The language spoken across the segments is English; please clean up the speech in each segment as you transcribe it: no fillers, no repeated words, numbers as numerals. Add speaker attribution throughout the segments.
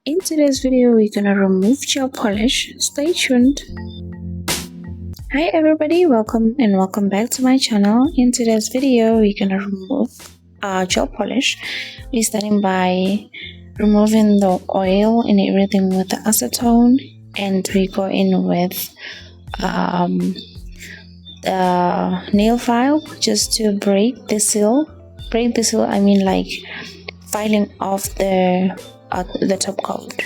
Speaker 1: In today's video, we're gonna remove gel polish. Stay tuned. Hi everybody, welcome back to my channel. In today's video, we're gonna remove gel polish. We're starting by removing the oil and everything with the acetone, and we go in with the nail file just to break the seal. I mean like filing off the top coat.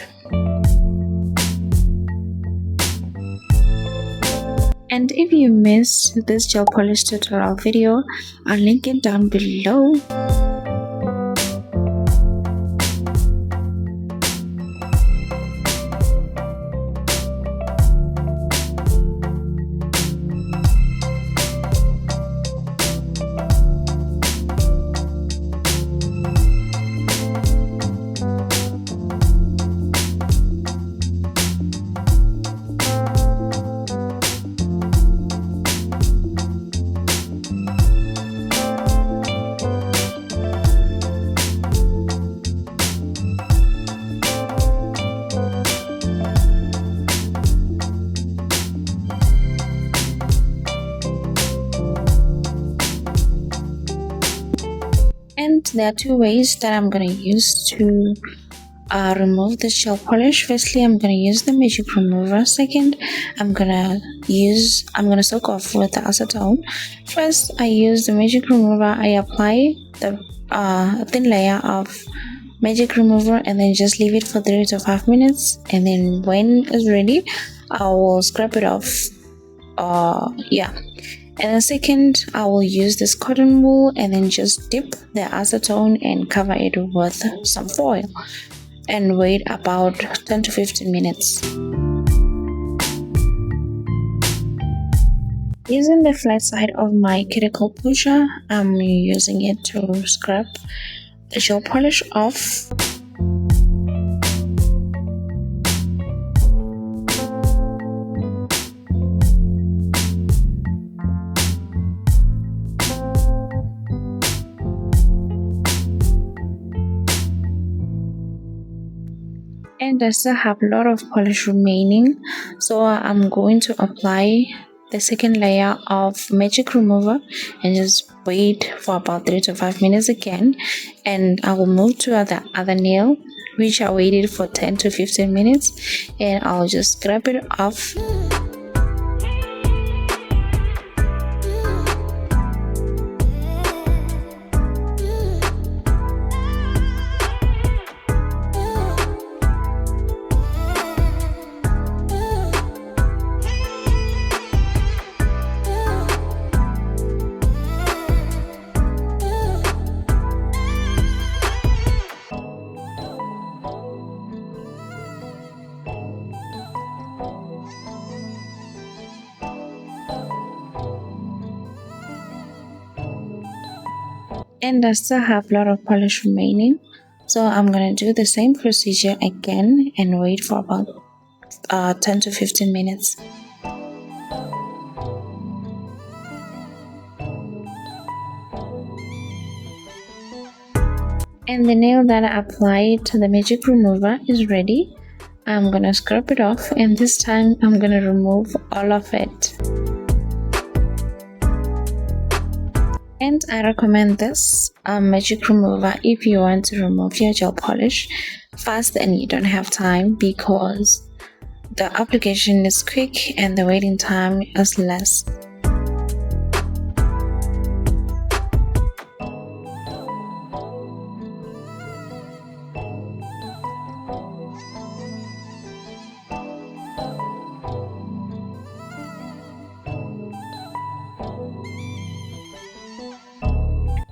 Speaker 1: And if you missed this gel polish tutorial video, I'll link it down below. And there are two ways that I'm going to use to remove the gel polish. Firstly, I'm going to use the magic remover. Second, I'm going to soak off with the acetone. First, I use the magic remover. I apply the thin layer of magic remover and then just leave it for 3 to 5 minutes, and then when it's ready, I will scrub it off. And then second, I will use this cotton wool and then just dip the acetone and cover it with some foil and wait about 10 to 15 minutes. Using the flat side of my cuticle pusher, I'm using it to scrub the gel polish off. And I still have a lot of polish remaining, so I'm going to apply the second layer of magic remover and just wait for about 3 to 5 minutes again, and I will move to the other nail, which I waited for 10 to 15 minutes, and I'll just scrub it off. And I still have a lot of polish remaining, so I'm gonna do the same procedure again and wait for about 10 to 15 minutes. And the nail that I applied to the magic remover is ready. I'm gonna scrub it off, and this time I'm gonna remove all of it. And I recommend this magic remover if you want to remove your gel polish fast and you don't have time, because the application is quick and the waiting time is less.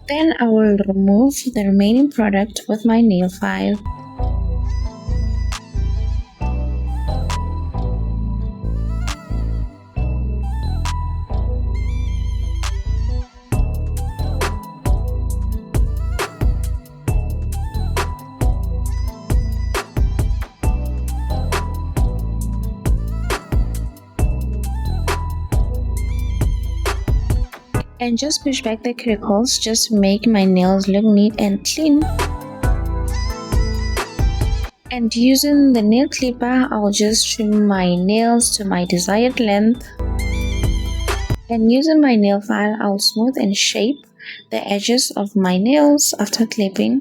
Speaker 1: Then I will remove the remaining product with my nail file. and just push back the cuticles just to make my nails look neat and clean. And using the nail clipper, I'll just trim my nails to my desired length. And using my nail file, I'll smooth and shape the edges of my nails after clipping.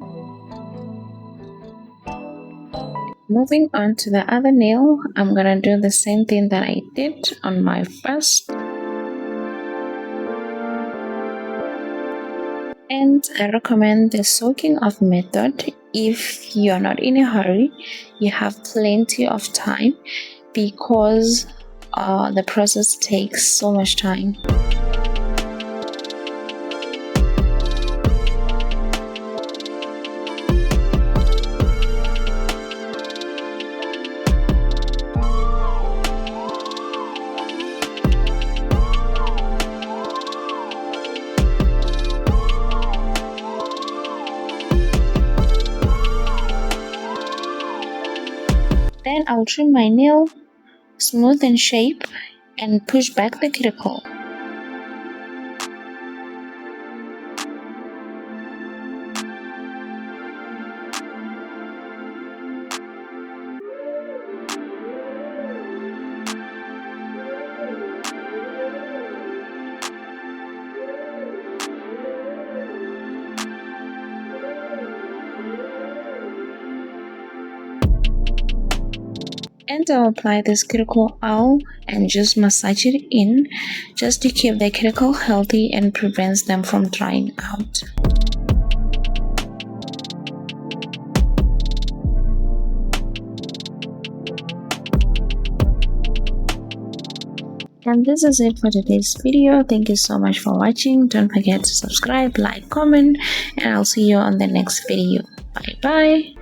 Speaker 1: Moving on to the other nail, I'm gonna do the same thing that I did on my first. And I recommend the soaking off method if you're not in a hurry, you have plenty of time, because the process takes so much time. Then I'll trim my nail, smooth and shape, and push back the cuticle. And I'll apply this cuticle oil and just massage it in, just to keep the cuticle healthy and prevents them from drying out. And this is it for today's video. Thank you so much for watching. Don't forget to subscribe, like, comment, and I'll see you on the next video. Bye bye.